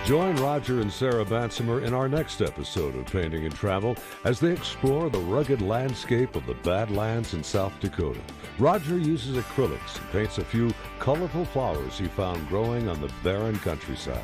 Join Roger and Sarah Bansemer in our next episode of Painting and Travel as they explore the rugged landscape of the Badlands in South Dakota. Roger uses acrylics and paints a few colorful flowers he found growing on the barren countryside.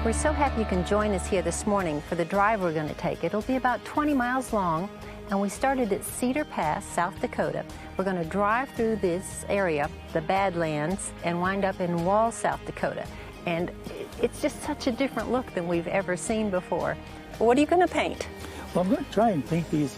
We're so happy you can join us here this morning for the drive we're going to take. It'll be about 20 miles long, and we started at Cedar Pass, South Dakota. We're going to drive through this area, the Badlands, and wind up in Wall, South Dakota. And it's just such a different look than we've ever seen before. What are you going to paint? Well, I'm going to try and paint these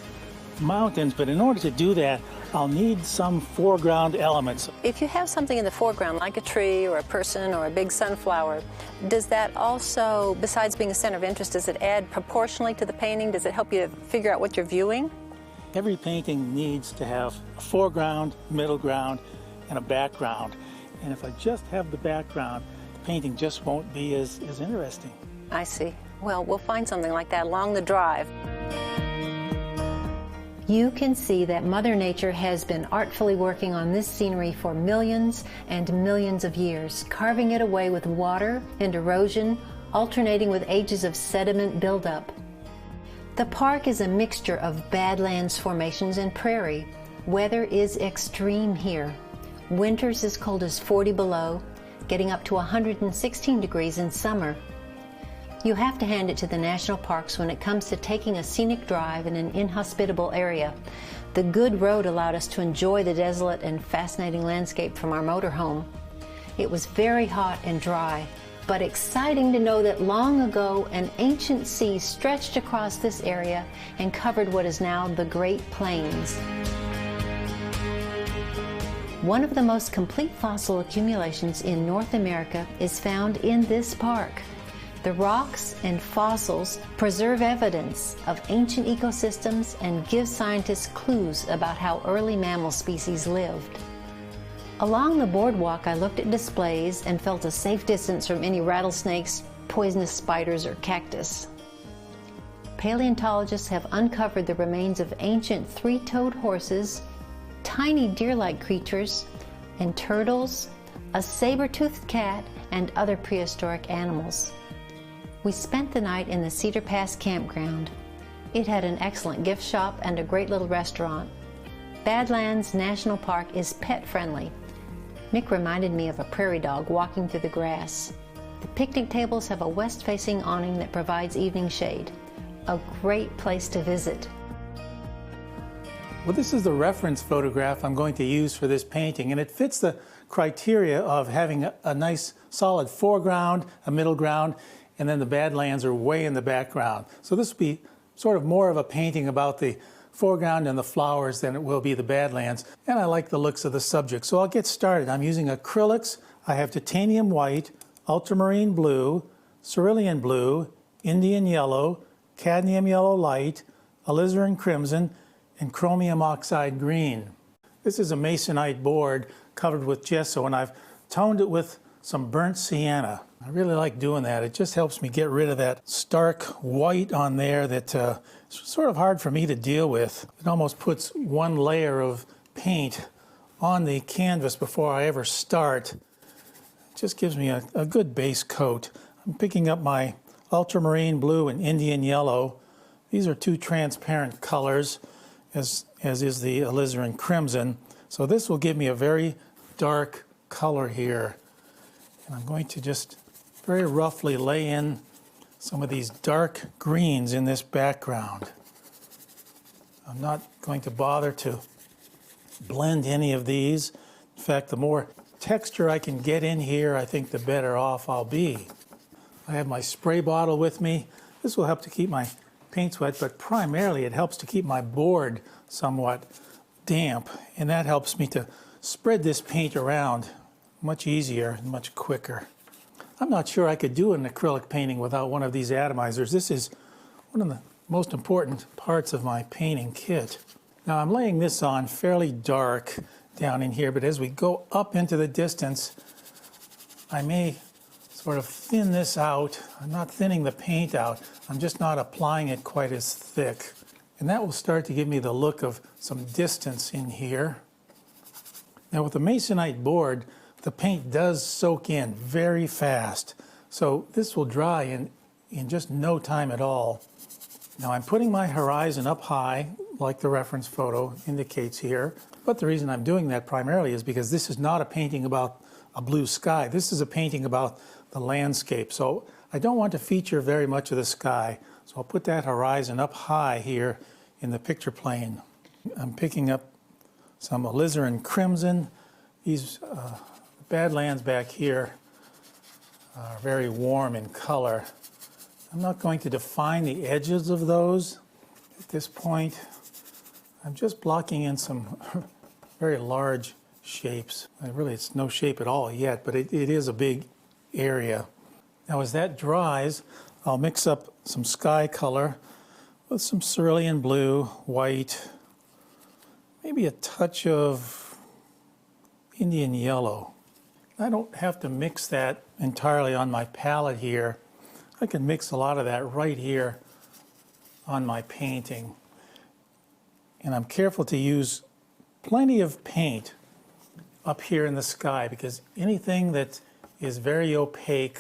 mountains, but in order to do that, I'll need some foreground elements. If you have something in the foreground, like a tree or a person or a big sunflower, does that also, besides being a center of interest, does it add proportionally to the painting? Does it help you figure out what you're viewing? Every painting needs to have a foreground, middle ground, and a background. And if I just have the background, the painting just won't be as interesting. I see. Well, we'll find something like that along the drive. You can see that Mother Nature has been artfully working on this scenery for millions and millions of years, carving it away with water and erosion, alternating with ages of sediment buildup. The park is a mixture of badlands formations and prairie. Weather is extreme here. Winters as cold as 40 below, getting up to 116 degrees in summer. You have to hand it to the national parks when it comes to taking a scenic drive in an inhospitable area. The good road allowed us to enjoy the desolate and fascinating landscape from our motorhome. It was very hot and dry, but exciting to know that long ago an ancient sea stretched across this area and covered what is now the Great Plains. One of the most complete fossil accumulations in North America is found in this park. The rocks and fossils preserve evidence of ancient ecosystems and give scientists clues about how early mammal species lived. Along the boardwalk, I looked at displays and felt a safe distance from any rattlesnakes, poisonous spiders, or cactus. Paleontologists have uncovered the remains of ancient three-toed horses, tiny deer-like creatures, and turtles, a saber-toothed cat, and other prehistoric animals. We spent the night in the Cedar Pass campground. It had an excellent gift shop and a great little restaurant. Badlands National Park is pet-friendly. Nick reminded me of a prairie dog walking through the grass. The picnic tables have a west-facing awning that provides evening shade. A great place to visit. Well, this is the reference photograph I'm going to use for this painting, and it fits the criteria of having a nice solid foreground, a middle ground, and then the Badlands are way in the background. So this will be sort of more of a painting about the foreground and the flowers than it will be the Badlands. And I like the looks of the subject. So I'll get started. I'm using acrylics. I have titanium white, ultramarine blue, cerulean blue, Indian yellow, cadmium yellow light, alizarin crimson, and chromium oxide green. This is a masonite board covered with gesso, and I've toned it with some burnt sienna. I really like doing that. It just helps me get rid of that stark white on there that it's sort of hard for me to deal with. It almost puts one layer of paint on the canvas before I ever start. It just gives me a good base coat. I'm picking up my ultramarine blue and Indian yellow. These are two transparent colors, as is the alizarin crimson. So this will give me a very dark color here. And I'm going to just very roughly lay in some of these dark greens in this background. I'm not going to bother to blend any of these. In fact, the more texture I can get in here, I think the better off I'll be. I have my spray bottle with me. This will help to keep my paints wet, but primarily it helps to keep my board somewhat damp, and that helps me to spread this paint around much easier and much quicker. I'm not sure I could do an acrylic painting without one of these atomizers. This is one of the most important parts of my painting kit. Now I'm laying this on fairly dark down in here, but as we go up into the distance, I may sort of thin this out. I'm not thinning the paint out, I'm just not applying it quite as thick. And that will start to give me the look of some distance in here. Now with the masonite board, the paint does soak in very fast. So this will dry in just no time at all. Now I'm putting my horizon up high, like the reference photo indicates here. But the reason I'm doing that primarily is because this is not a painting about a blue sky. This is a painting about the landscape. So I don't want to feature very much of the sky. So I'll put that horizon up high here in the picture plane. I'm picking up some alizarin crimson. These Badlands back here are very warm in color. I'm not going to define the edges of those at this point. I'm just blocking in some very large shapes. Really, it's no shape at all yet, but it is a big area. Now as that dries, I'll mix up some sky color with some cerulean blue, white, maybe a touch of Indian yellow. I don't have to mix that entirely on my palette here. I can mix a lot of that right here on my painting. And I'm careful to use plenty of paint up here in the sky, because anything that is very opaque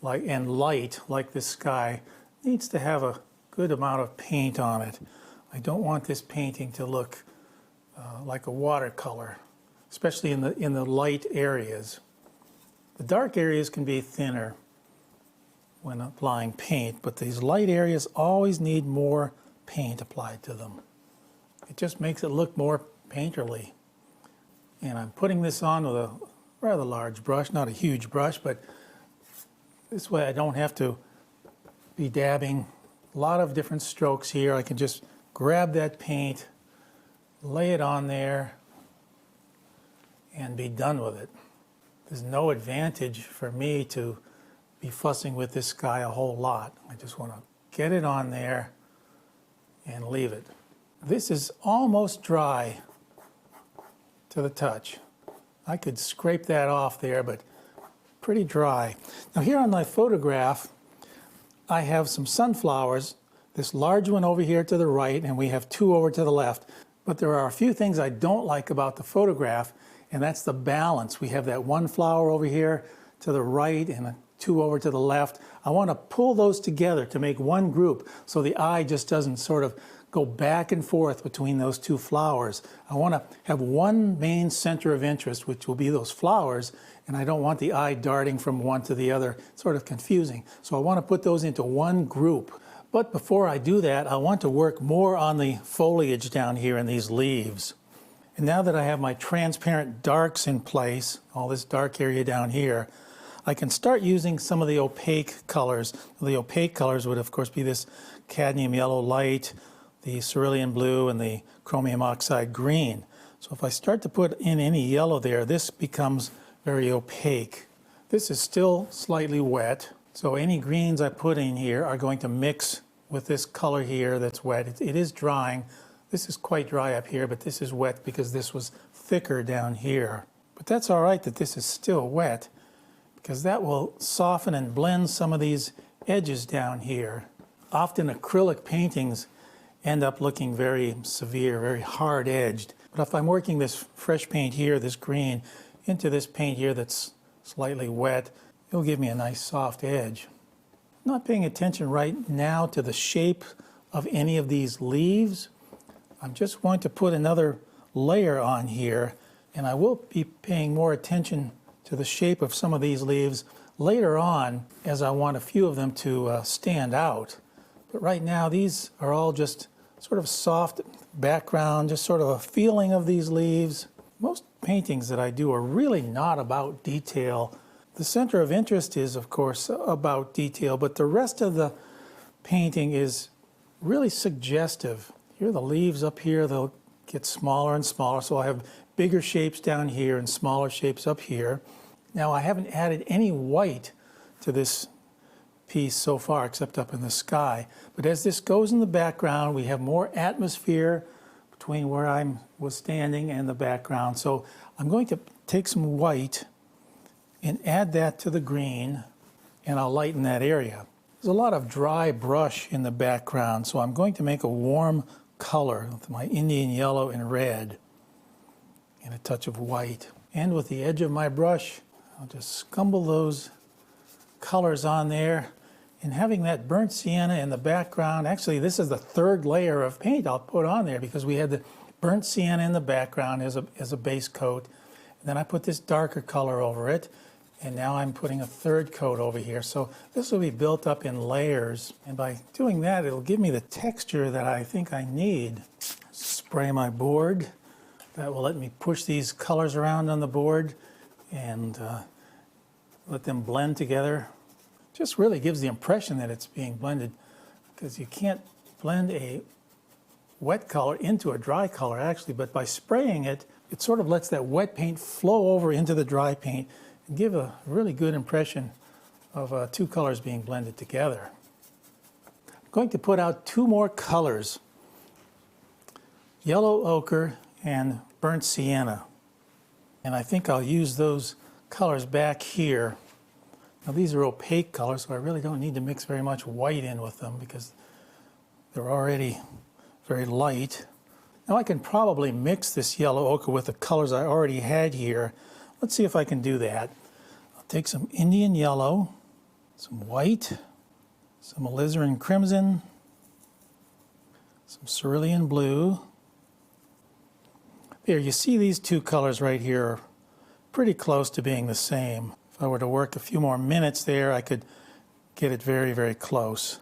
and light, like this sky, needs to have a good amount of paint on it. I don't want this painting to look like a watercolor, especially in the light areas. The dark areas can be thinner when applying paint, but these light areas always need more paint applied to them. It just makes it look more painterly. And I'm putting this on with a rather large brush, not a huge brush, but this way I don't have to be dabbing a lot of different strokes here. I can just grab that paint, lay it on there, and be done with it. There's no advantage for me to be fussing with this sky a whole lot. I just want to get it on there and leave it. This is almost dry to the touch. I could scrape that off there, but pretty dry. Now here on my photograph, I have some sunflowers, this large one over here to the right, and we have two over to the left. But there are a few things I don't like about the photograph, and that's the balance. We have that one flower over here to the right and two over to the left. I want to pull those together to make one group so the eye just doesn't sort of go back and forth between those two flowers. I want to have one main center of interest, which will be those flowers, and I don't want the eye darting from one to the other, sort of confusing. So I want to put those into one group. But before I do that, I want to work more on the foliage down here in these leaves. And now that I have my transparent darks in place, all this dark area down here, I can start using some of the opaque colors. The opaque colors would, of course, be this cadmium yellow light, the cerulean blue, and the chromium oxide green. So if I start to put in any yellow there, this becomes very opaque. This is still slightly wet, so any greens I put in here are going to mix with this color here that's wet. It is drying. This is quite dry up here, but this is wet because this was thicker down here. But that's all right that this is still wet, because that will soften and blend some of these edges down here. Often acrylic paintings end up looking very severe, very hard-edged. But if I'm working this fresh paint here, this green, into this paint here that's slightly wet, it'll give me a nice soft edge. I'm not paying attention right now to the shape of any of these leaves. I'm just going to put another layer on here, and I will be paying more attention to the shape of some of these leaves later on, as I want a few of them to stand out. But right now, these are all just sort of soft background, just sort of a feeling of these leaves. Most paintings that I do are really not about detail. The center of interest is, of course, about detail, but the rest of the painting is really suggestive. Here, the leaves up here, they'll get smaller and smaller. So I have bigger shapes down here and smaller shapes up here. Now I haven't added any white to this piece so far except up in the sky. But as this goes in the background, we have more atmosphere between where I was standing and the background. So I'm going to take some white and add that to the green, and I'll lighten that area. There's a lot of dry brush in the background, so I'm going to make a warm color with my Indian yellow and red and a touch of white. And with the edge of my brush, I'll just scumble those colors on there. And having that burnt sienna in the background, actually this is the third layer of paint I'll put on there because we had the burnt sienna in the background as a base coat. And then I put this darker color over it. And now I'm putting a third coat over here. So this will be built up in layers. And by doing that, it'll give me the texture that I think I need. Spray my board. That will let me push these colors around on the board and let them blend together. Just really gives the impression that it's being blended, because you can't blend a wet color into a dry color actually, but by spraying it, it sort of lets that wet paint flow over into the dry paint and give a really good impression of two colors being blended together. I'm going to put out two more colors, yellow ochre and burnt sienna. And I think I'll use those colors back here. Now these are opaque colors, so I really don't need to mix very much white in with them because they're already very light. Now I can probably mix this yellow ochre with the colors I already had here. Let's see if I can do that. I'll take some Indian yellow, some white, some alizarin crimson, some cerulean blue. There, you see these two colors right here are pretty close to being the same. If I were to work a few more minutes there, I could get it very, very close.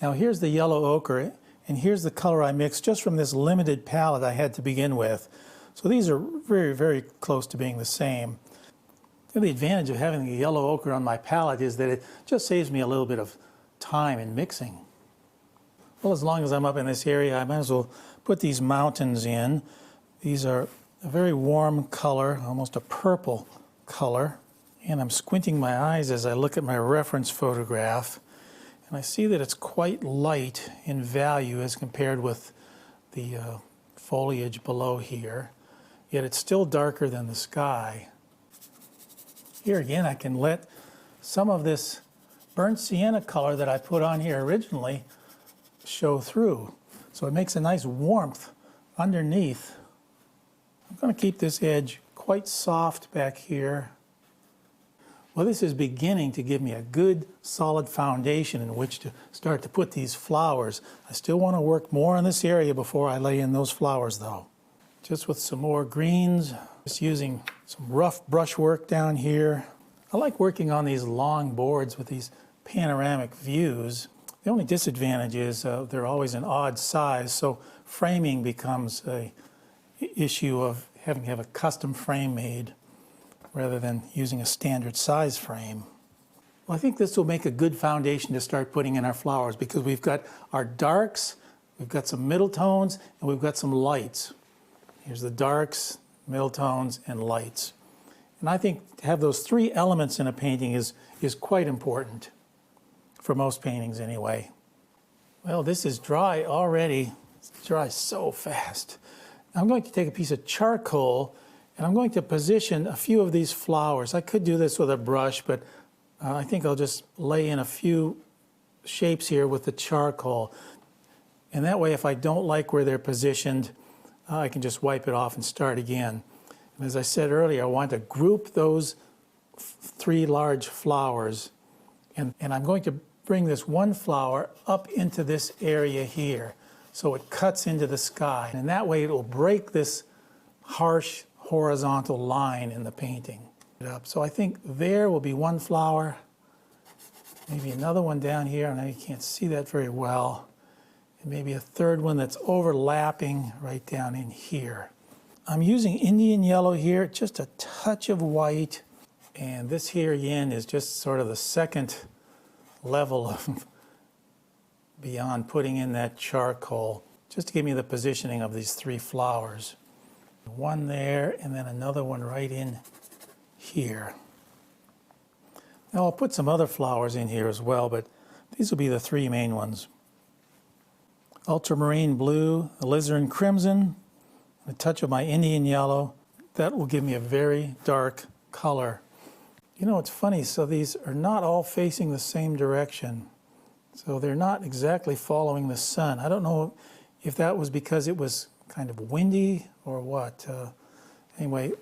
Now here's the yellow ochre, and here's the color I mixed just from this limited palette I had to begin with. So these are very, very close to being the same. The advantage of having the yellow ochre on my palette is that it just saves me a little bit of time in mixing. Well, as long as I'm up in this area, I might as well put these mountains in. These are a very warm color, almost a purple color. And I'm squinting my eyes as I look at my reference photograph. And I see that it's quite light in value as compared with the foliage below here. Yet it's still darker than the sky. Here again, I can let some of this burnt sienna color that I put on here originally show through. So it makes a nice warmth underneath. I'm going to keep this edge quite soft back here. Well, this is beginning to give me a good solid foundation in which to start to put these flowers. I still want to work more on this area before I lay in those flowers though. Just with some more greens, just using some rough brush work down here. I like working on these long boards with these panoramic views. The only disadvantage is they're always an odd size, so framing becomes an issue of having to have a custom frame made rather than using a standard size frame. Well, I think this will make a good foundation to start putting in our flowers because we've got our darks, we've got some middle tones, and we've got some lights. Here's the darks, middle tones, and lights. And I think to have those three elements in a painting is quite important, for most paintings anyway. Well, this is dry already. It's dry so fast. I'm going to take a piece of charcoal and I'm going to position a few of these flowers. I could do this with a brush, but I think I'll just lay in a few shapes here with the charcoal. And that way, if I don't like where they're positioned, I can just wipe it off and start again. And as I said earlier, I want to group those three large flowers. And I'm going to bring this one flower up into this area here so it cuts into the sky. And that way it will break this harsh horizontal line in the painting. So I think there will be one flower, maybe another one down here, and you can't see that very well, and maybe a third one that's overlapping right down in here. I'm using Indian yellow here, just a touch of white, and this here again is just sort of the second level of beyond putting in that charcoal. just to give me the positioning of these three flowers. One there, and then another one right in here. Now I'll put some other flowers in here as well, but these will be the three main ones. Ultramarine blue, alizarin crimson, and a touch of my Indian yellow. That will give me a very dark color. You know, it's funny, so these are not all facing the same direction. So they're not exactly following the sun. I don't know if that was because it was kind of windy or what. Anyway,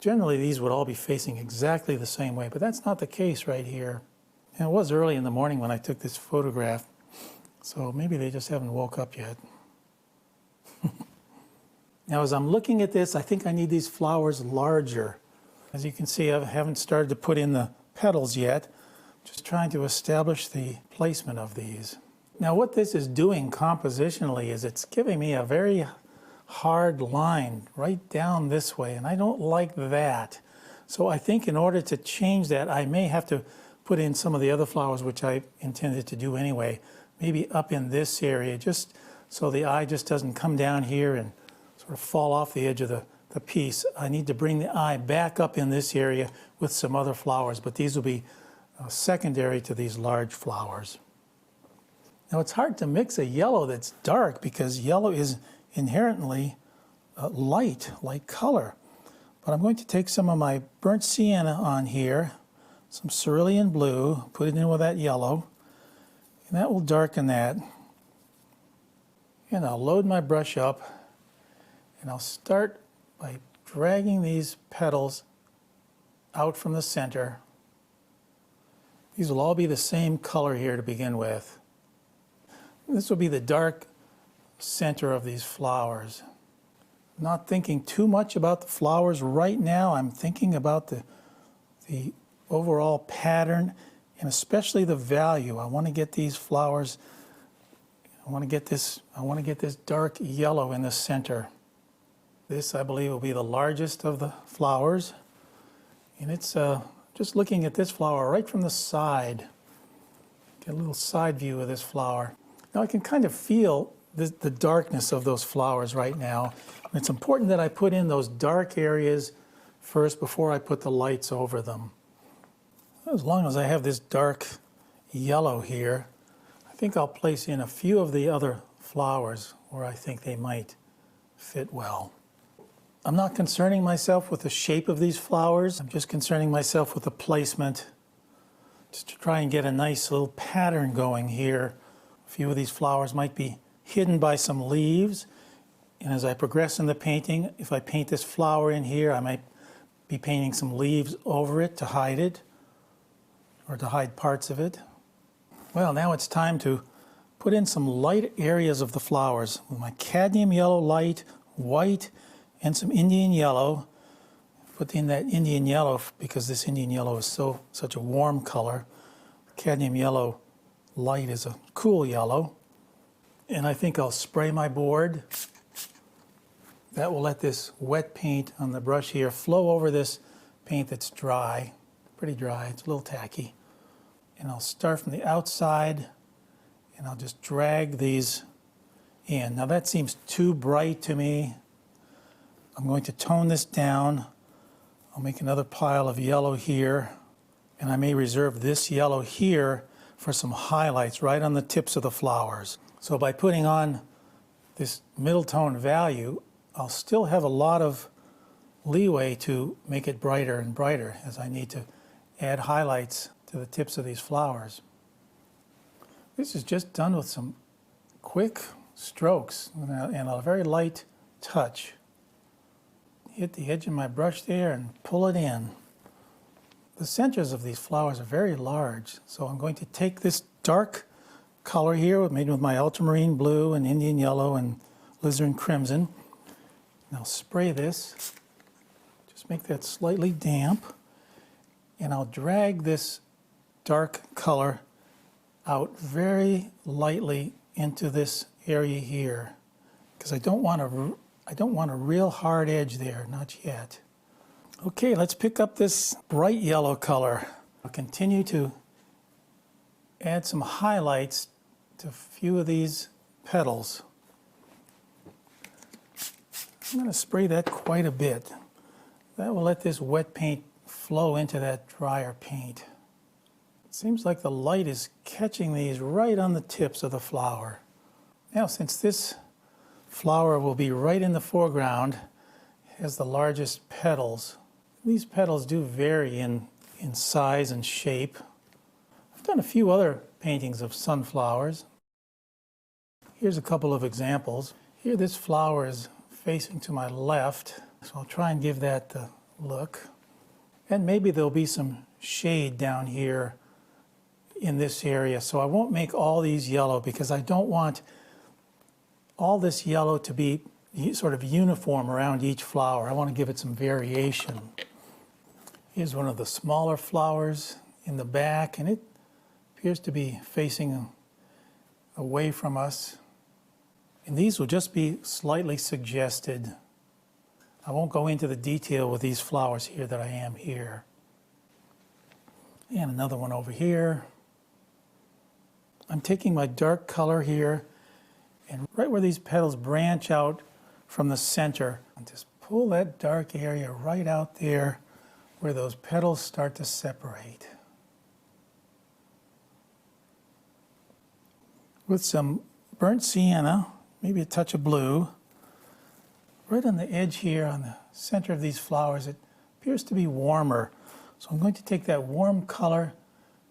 generally these would all be facing exactly the same way, but that's not the case right here. And it was early in the morning when I took this photograph, so maybe they just haven't woke up yet. Now as I'm looking at this, I think I need these flowers larger. As you can see, I haven't started to put in the petals yet. Just trying to establish the placement of these. Now what this is doing compositionally is it's giving me a very hard line right down this way, and I don't like that. So I think in order to change that, I may have to put in some of the other flowers, which I intended to do anyway, maybe up in this area, just so the eye just doesn't come down here and sort of fall off the edge of the piece. I need to bring the eye back up in this area with some other flowers, but these will be secondary to these large flowers. Now it's hard to mix a yellow that's dark because yellow is inherently light color. But I'm going to take some of my burnt sienna on here, some cerulean blue, put it in with that yellow, and that will darken that. And I'll load my brush up, and I'll start by dragging these petals out from the center. These will all be the same color here to begin with. This will be the dark center of these flowers. I'm not thinking too much about the flowers right now. I'm thinking about the overall pattern and especially the value. I want to get these flowers, I want to get this dark yellow in the center. This, I believe, will be the largest of the flowers. And it's just looking at this flower right from the side. Get a little side view of this flower. Now I can kind of feel the darkness of those flowers right now. And it's important that I put in those dark areas first before I put the lights over them. As long as I have this dark yellow here, I think I'll place in a few of the other flowers where I think they might fit well. I'm not concerning myself with the shape of these flowers. I'm just concerning myself with the placement, just to try and get a nice little pattern going here. A few of these flowers might be hidden by some leaves, and as I progress in the painting, if I paint this flower in here, I might be painting some leaves over it to hide it, or to hide parts of it. Well, now it's time to put in some light areas of the flowers with my cadmium yellow light, white, and some Indian yellow. Put in that Indian yellow because this Indian yellow is such a warm color. Cadmium yellow light is a cool yellow. And I think I'll spray my board. That will let this wet paint on the brush here flow over this paint that's dry, pretty dry, it's a little tacky. And I'll start from the outside and I'll just drag these in. Now that seems too bright to me. I'm going to tone this down. I'll make another pile of yellow here, and I may reserve this yellow here for some highlights right on the tips of the flowers. So by putting on this middle tone value, I'll still have a lot of leeway to make it brighter and brighter as I need to add highlights to the tips of these flowers. This is just done with some quick strokes and a very light touch. Hit the edge of my brush there and pull it in. The centers of these flowers are very large, so I'm going to take this dark color here, made with my ultramarine blue and Indian yellow and alizarin crimson, and I'll spray this. Just make that slightly damp, and I'll drag this dark color out very lightly into this area here, because I don't want a real hard edge there, not yet. Okay, let's pick up this bright yellow color. I'll continue to add some highlights to a few of these petals. I'm going to spray that quite a bit. That will let this wet paint flow into that drier paint. It seems like the light is catching these right on the tips of the flower. Now, since this flower will be right in the foreground, it has the largest petals. These petals do vary in size and shape. I've done a few other paintings of sunflowers. Here's a couple of examples. Here this flower is facing to my left, so I'll try and give that the look. And maybe there'll be some shade down here in this area, so I won't make all these yellow because I don't want all this yellow to be sort of uniform around each flower. I want to give it some variation. Here's one of the smaller flowers in the back, and it appears to be facing away from us. And these will just be slightly suggested. I won't go into the detail with these flowers here that I am here. And another one over here. I'm taking my dark color here, and right where these petals branch out from the center, and just pull that dark area right out there where those petals start to separate. With some burnt sienna, maybe a touch of blue, right on the edge here, on the center of these flowers, it appears to be warmer. So I'm going to take that warm color,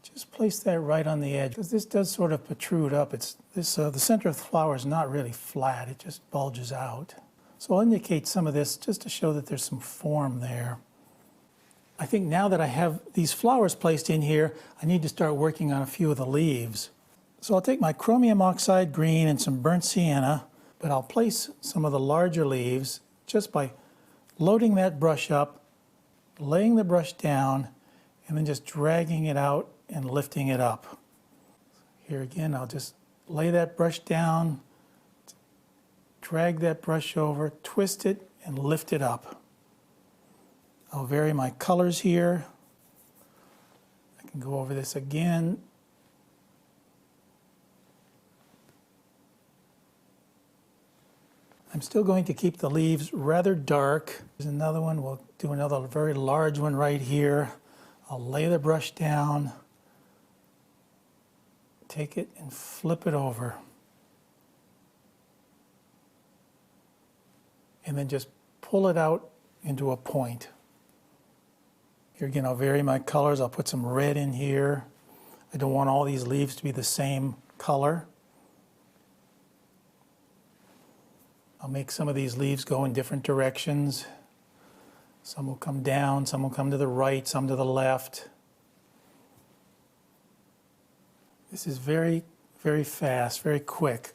just place that right on the edge, because this does sort of protrude up. The center of the flower is not really flat, it just bulges out. So I'll indicate some of this just to show that there's some form there. I think now that I have these flowers placed in here, I need to start working on a few of the leaves. So I'll take my chromium oxide green and some burnt sienna, but I'll place some of the larger leaves just by loading that brush up, laying the brush down, and then just dragging it out and lifting it up. Here again, I'll just lay that brush down, drag that brush over, twist it, and lift it up. I'll vary my colors here. I can go over this again. I'm still going to keep the leaves rather dark. There's another one. We'll do another very large one right here. I'll lay the brush down, take it and flip it over. And then just pull it out into a point. Here again, I'll vary my colors. I'll put some red in here. I don't want all these leaves to be the same color. I'll make some of these leaves go in different directions. Some will come down, some will come to the right, some to the left. This is very, very fast, very quick,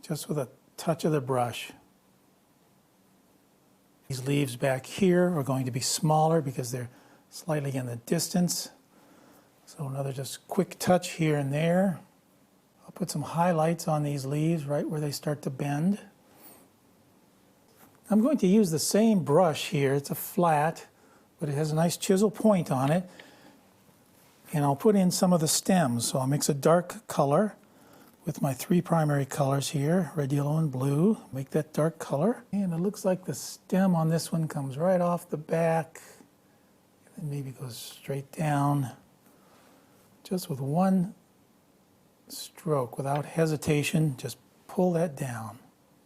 just with a touch of the brush. These leaves back here are going to be smaller because they're slightly in the distance. So another just quick touch here and there. I'll put some highlights on these leaves right where they start to bend. I'm going to use the same brush here. It's a flat, but it has a nice chisel point on it. And I'll put in some of the stems. So I'll mix a dark color with my three primary colors here, red, yellow, and blue. Make that dark color. And it looks like the stem on this one comes right off the back. And maybe goes straight down. Just with one stroke, without hesitation, just pull that down.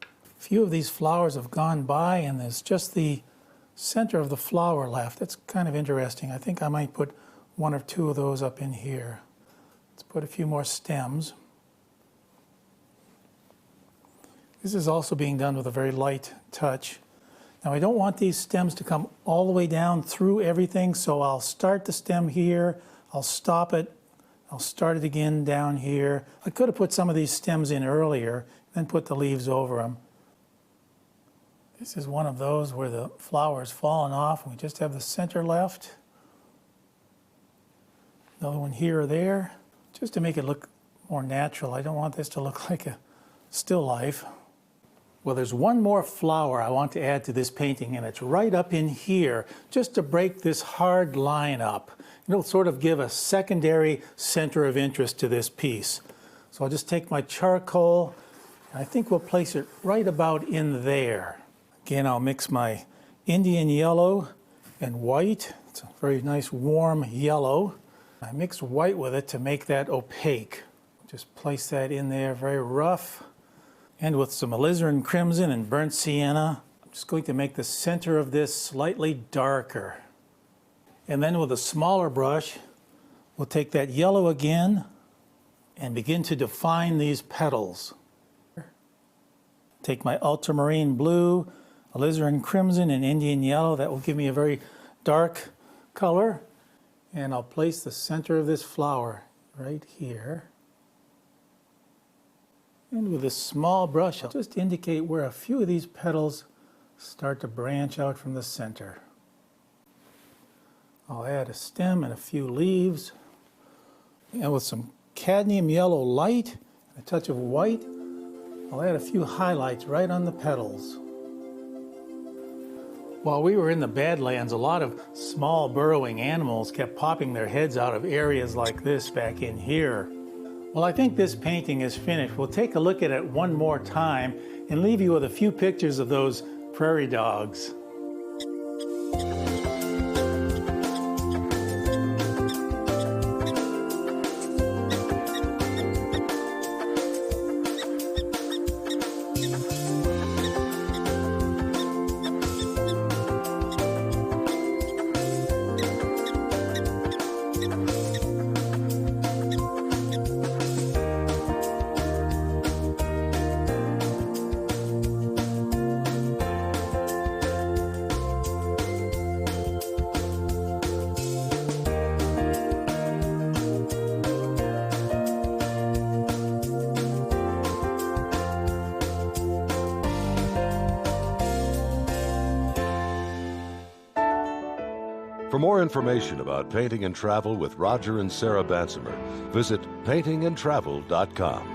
A few of these flowers have gone by and there's just the center of the flower left. That's kind of interesting. I think I might put one or two of those up in here. Let's put a few more stems. This is also being done with a very light touch. Now I don't want these stems to come all the way down through everything, so I'll start the stem here, I'll stop it, I'll start it again down here. I could have put some of these stems in earlier, then put the leaves over them. This is one of those where the flower has fallen off and we just have the center left. Another one here or there, just to make it look more natural. I don't want this to look like a still life. Well, there's one more flower I want to add to this painting, and it's right up in here, just to break this hard line up. It'll sort of give a secondary center of interest to this piece. So I'll just take my charcoal, and I think we'll place it right about in there. Again, I'll mix my Indian yellow and white. It's a very nice warm yellow. I mix white with it to make that opaque. Just place that in there very rough. And with some alizarin crimson and burnt sienna, I'm just going to make the center of this slightly darker. And then with a smaller brush, we'll take that yellow again and begin to define these petals. Take my ultramarine blue, alizarin crimson, and Indian yellow. That will give me a very dark color. And I'll place the center of this flower right here. And with a small brush, I'll just indicate where a few of these petals start to branch out from the center. I'll add a stem and a few leaves. And with some cadmium yellow light and a touch of white, I'll add a few highlights right on the petals. While we were in the Badlands, a lot of small burrowing animals kept popping their heads out of areas like this back in here. Well, I think this painting is finished. We'll take a look at it one more time and leave you with a few pictures of those prairie dogs. For more information about painting and travel with Roger and Sarah Bansemer, visit paintingandtravel.com.